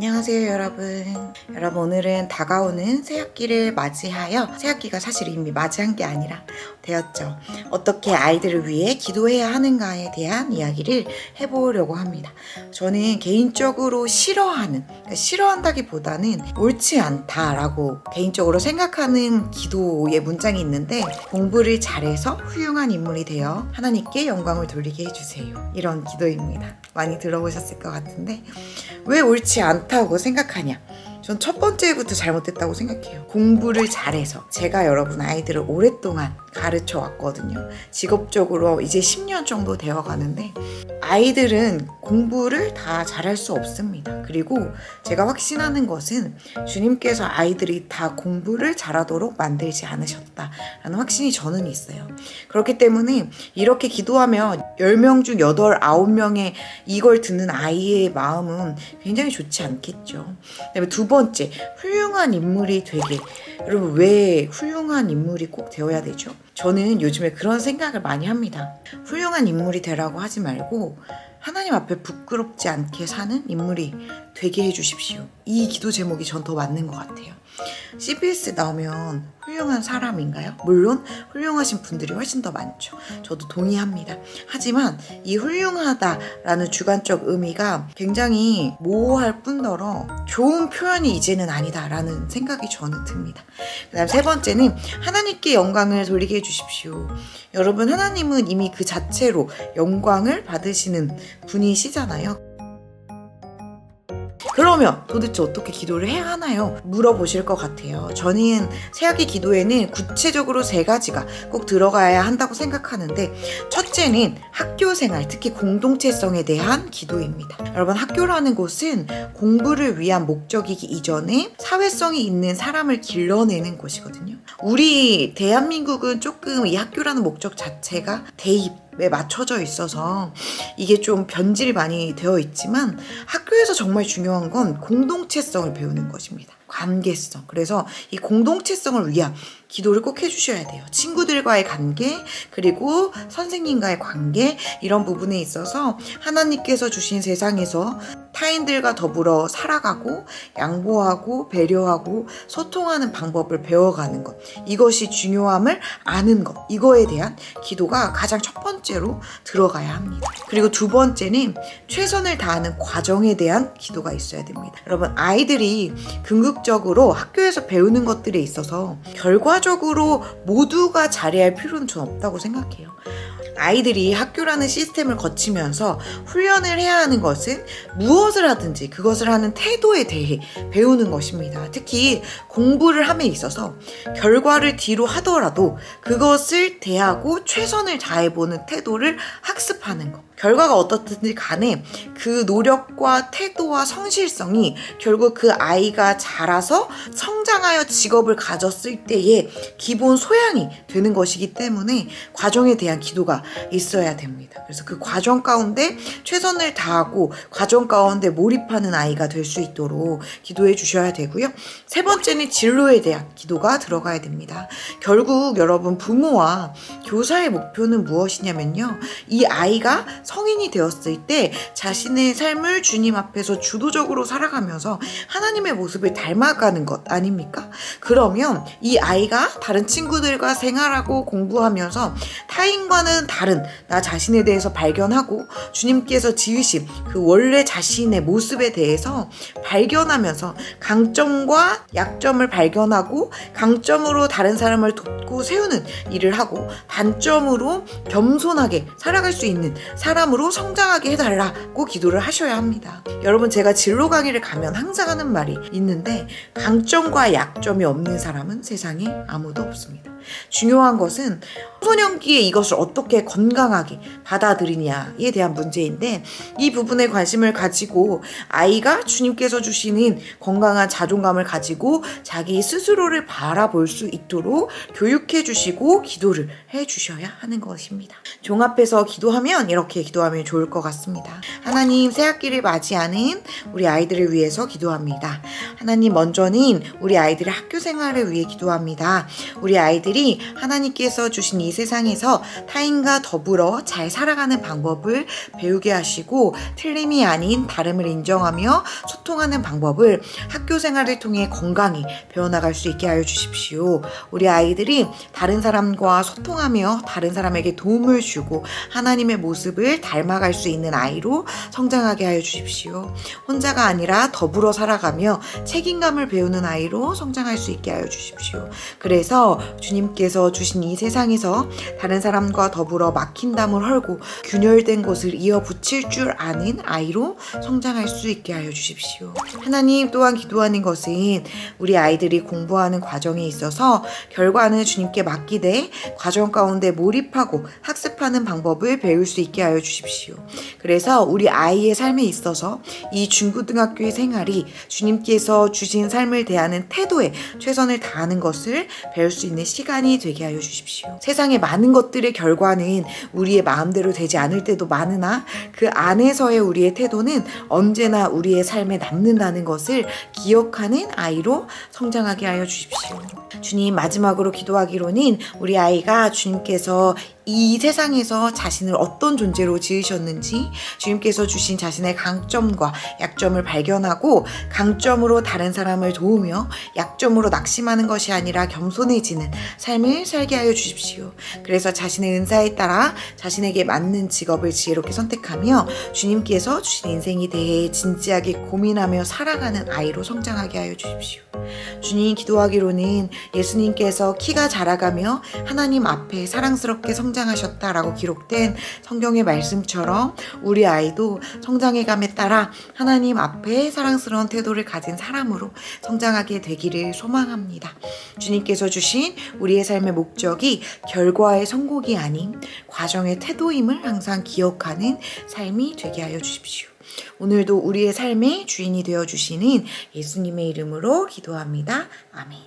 안녕하세요 여러분. 오늘은 다가오는 새학기를 맞이하여, 새학기가 사실 이미 맞이한 게 아니라 되었죠. 어떻게 아이들을 위해 기도해야 하는가에 대한 이야기를 해보려고 합니다. 저는 개인적으로 싫어한다기보다는 옳지 않다라고 개인적으로 생각하는 기도의 문장이 있는데, 공부를 잘해서 훌륭한 인물이 되어 하나님께 영광을 돌리게 해주세요. 이런 기도입니다. 많이 들어보셨을 것 같은데, 왜 옳지 않다고 생각하냐? 전 첫 번째부터 잘못됐다고 생각해요. 공부를 잘해서, 제가 여러분 아이들을 오랫동안 가르쳐 왔거든요. 직업적으로 이제 10년 정도 되어 가는데, 아이들은 공부를 다 잘할 수 없습니다. 그리고 제가 확신하는 것은 주님께서 아이들이 다 공부를 잘하도록 만들지 않으셨다라는 확신이 저는 있어요. 그렇기 때문에 이렇게 기도하면 10명 중 8, 9명의 이걸 듣는 아이의 마음은 굉장히 좋지 않겠죠. 그다음에 두 번째, 훌륭한 인물이 되게. 여러분, 왜 훌륭한 인물이 꼭 되어야 되죠? 저는 요즘에 그런 생각을 많이 합니다. 훌륭한 인물이 되라고 하지 말고 하나님 앞에 부끄럽지 않게 사는 인물이 되게 해주십시오. 이 기도 제목이 전 더 맞는 것 같아요. CBS 나오면 훌륭한 사람인가요? 물론 훌륭하신 분들이 훨씬 더 많죠. 저도 동의합니다. 하지만 이 훌륭하다라는 주관적 의미가 굉장히 모호할 뿐더러 좋은 표현이 이제는 아니다라는 생각이 저는 듭니다. 그 다음 세 번째는 하나님께 영광을 돌리게 해주십시오. 여러분, 하나님은 이미 그 자체로 영광을 받으시는 분이시잖아요. 그러면 도대체 어떻게 기도를 해야 하나요? 물어보실 것 같아요. 저는 새학기 기도에는 구체적으로 3가지가 꼭 들어가야 한다고 생각하는데, 첫째는 학교생활, 특히 공동체성에 대한 기도입니다. 여러분, 학교라는 곳은 공부를 위한 목적이기 이전에 사회성이 있는 사람을 길러내는 곳이거든요. 우리 대한민국은 조금 이 학교라는 목적 자체가 대입에 맞춰져 있어서 이게 좀 변질이 많이 되어 있지만, 학교에서 정말 중요한 건 공동체성을 배우는 것입니다. 관계성. 그래서 이 공동체성을 위한 기도를 꼭 해주셔야 돼요. 친구들과의 관계, 그리고 선생님과의 관계, 이런 부분에 있어서 하나님께서 주신 세상에서 타인들과 더불어 살아가고 양보하고 배려하고 소통하는 방법을 배워가는 것, 이것이 중요함을 아는 것, 이거에 대한 기도가 가장 첫 번째로 들어가야 합니다. 그리고 두 번째는 최선을 다하는 과정에 대한 기도가 있어야 됩니다. 여러분, 아이들이 궁극적으로 학교에서 배우는 것들에 있어서 결과적으로 모두가 잘해야 할 필요는 전 없다고 생각해요. 아이들이 학교라는 시스템을 거치면서 훈련을 해야 하는 것은 무엇을 하든지 그것을 하는 태도에 대해 배우는 것입니다. 특히 공부를 함에 있어서 결과를 뒤로 하더라도 그것을 대하고 최선을 다해보는 태도를 학습하는 것. 결과가 어떻든지 간에 그 노력과 태도와 성실성이 결국 그 아이가 자라서 성장하여 직업을 가졌을 때의 기본 소양이 되는 것이기 때문에 과정에 대한 기도가 있어야 됩니다. 그래서 그 과정 가운데 최선을 다하고 과정 가운데 몰입하는 아이가 될 수 있도록 기도해 주셔야 되고요. 세 번째는 진로에 대한 기도가 들어가야 됩니다. 결국 여러분, 부모와 교사의 목표는 무엇이냐면요, 이 아이가 성인이 되었을 때 자신의 삶을 주님 앞에서 주도적으로 살아가면서 하나님의 모습을 닮아가는 것 아닙니까? 그러면 이 아이가 다른 친구들과 생활하고 공부하면서 타인과는 다른 나 자신에 대해서 발견하고 주님께서 지으신 그 원래 자신의 모습에 대해서 발견하면서 강점과 약점을 발견하고 강점으로 다른 사람을 돕고 세우는 일을 하고, 단점으로 겸손하게 살아갈 수 있는 사람으로 성장하게 해달라고 기도를 하셔야 합니다. 여러분, 제가 진로 강의를 가면 항상 하는 말이 있는데, 강점과 약점이 없는 사람은 세상에 아무도 없습니다. 중요한 것은 청소년기에 이것을 어떻게 건강하게 받아들이냐에 대한 문제인데, 이 부분에 관심을 가지고 아이가 주님께서 주시는 건강한 자존감을 가지고 자기 스스로를 바라볼 수 있도록 교육해 주시고 기도를 해 주셔야 하는 것입니다. 종합해서 기도하면 이렇게 기도하면 좋을 것 같습니다. 하나님, 새학기를 맞이하는 우리 아이들을 위해서 기도합니다. 하나님, 먼저는 우리 아이들의 학교 생활을 위해 기도합니다. 우리 아이들이 하나님께서 주신 이 세상에서 타인과 더불어 잘 살아가는 방법을 배우게 하시고, 틀림이 아닌 다름을 인정하며 소통하는 방법을 학교 생활을 통해 건강히 배워나갈 수 있게 하여 주십시오. 우리 아이들이 다른 사람과 소통하며 다른 사람에게 도움을 주고 하나님의 모습을 닮아갈 수 있는 아이로 성장하게 하여 주십시오. 혼자가 아니라 더불어 살아가며 책임감을 배우는 아이로 성장할 수 있게 하여 주십시오. 그래서 주님께서 주신 이 세상에서 다른 사람과 더불어 막힌 담을 헐고 균열된 것을 이어 붙일 줄 아는 아이로 성장할 수 있게 하여 주십시오. 하나님, 또한 기도하는 것은 우리 아이들이 공부하는 과정에 있어서 결과는 주님께 맡기되 과정 가운데 몰입하고 학습하는 방법을 배울 수 있게 하여 주십시오. 그래서 우리 아이의 삶에 있어서 이 중고등학교의 생활이 주님께서 주신 삶을 대하는 태도에 최선을 다하는 것을 배울 수 있는 시간이 되게 하여 주십시오. 세상의 많은 것들의 결과는 우리의 마음대로 되지 않을 때도 많으나 그 안에서의 우리의 태도는 언제나 우리의 삶에 남는다는 것을 기억하는 아이로 성장하게 하여 주십시오. 주님, 마지막으로 기도하기로는 우리 아이가 주님께서 이 세상에서 자신을 어떤 존재로 지으셨는지, 주님께서 주신 자신의 강점과 약점을 발견하고 강점으로 다른 사람을 도우며 약점으로 낙심하는 것이 아니라 겸손해지는 삶을 살게 하여 주십시오. 그래서 자신의 은사에 따라 자신에게 맞는 직업을 지혜롭게 선택하며 주님께서 주신 인생에 대해 진지하게 고민하며 살아가는 아이로 성장하게 하여 주십시오. 주님, 기도하기로는 예수님께서 키가 자라가며 하나님 앞에 사랑스럽게 성장하셨다라고 기록된 성경의 말씀처럼 우리 아이도 성장해감에 따라 하나님 앞에 사랑스러운 태도를 가진 사람으로 성장하게 되기를 소망합니다. 주님께서 주신 우리의 삶의 목적이 결과의 성공이 아닌 과정의 태도임을 항상 기억하는 삶이 되게 하여 주십시오. 오늘도 우리의 삶의 주인이 되어주시는 예수님의 이름으로 기도합니다. 아멘.